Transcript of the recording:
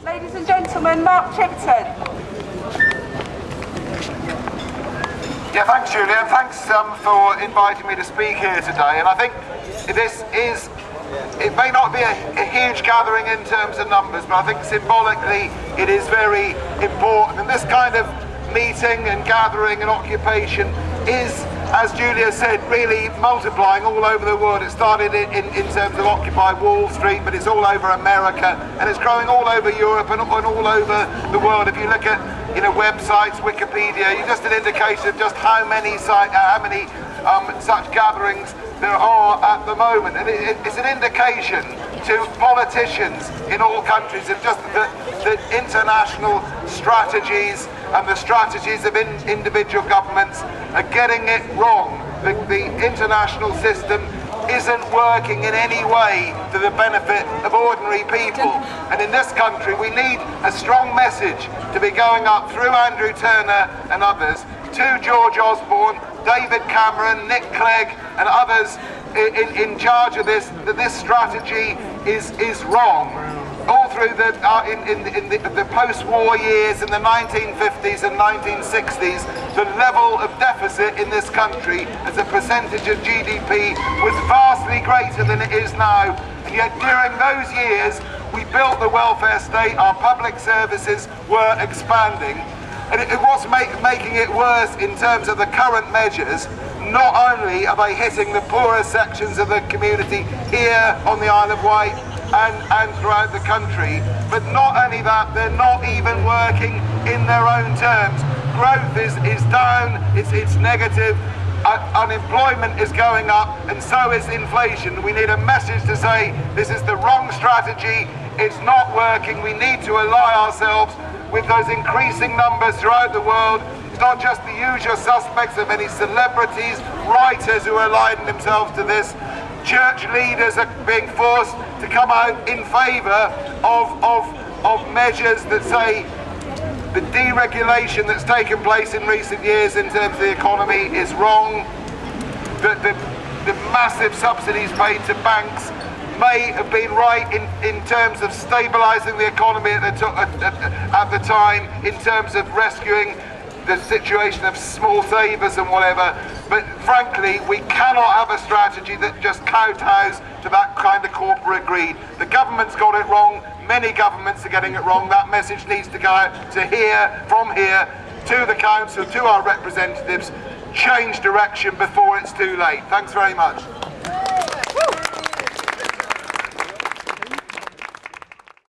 Ladies and gentlemen, Mark Chipton. Yeah, thanks Julia, and thanks for inviting me to speak here today. And I think it may not be a huge gathering in terms of numbers, but I think symbolically it is very important. And this kind of meeting and gathering and occupation is, as Julia said, really multiplying all over the world. It started in terms of Occupy Wall Street, but it's all over America, and it's growing all over Europe and all over the world. If you look at websites, Wikipedia, you're just an indication of just how many such gatherings there are at the moment. And it's an indication to politicians in all countries of just the international strategies and the strategies of individual governments are getting it wrong. The international system isn't working in any way to the benefit of ordinary people. And in this country we need a strong message to be going up through Andrew Turner and others to George Osborne, David Cameron, Nick Clegg and others in charge of this, that this strategy is wrong. All through the post-war years, in the 1950s and 1960s, the level of deficit in this country as a percentage of GDP was vastly greater than it is now. And yet during those years, we built the welfare state, our public services were expanding. And it was making it worse in terms of the current measures. Not only are they hitting the poorest sections of the community here on the Isle of Wight and throughout the country, but not only that, they're not even working in their own terms. Growth is down, it's negative, unemployment is going up, and so is inflation. We need a message to say this is the wrong strategy, it's not working. We need to ally ourselves with those increasing numbers throughout the world. It's not just the usual suspects of many celebrities, writers who are aligning themselves to this. Church leaders are being forced to come out in favour of measures that say the deregulation that's taken place in recent years in terms of the economy is wrong. The massive subsidies paid to banks may have been right in terms of stabilising the economy at the time, in terms of rescuing the situation of small savers and whatever, but frankly we cannot have a strategy that just kowtows to that kind of corporate greed. The government's got it wrong, many governments are getting it wrong. That message needs to go out from here to the council, to our representatives. Change direction before it's too late. Thanks very much.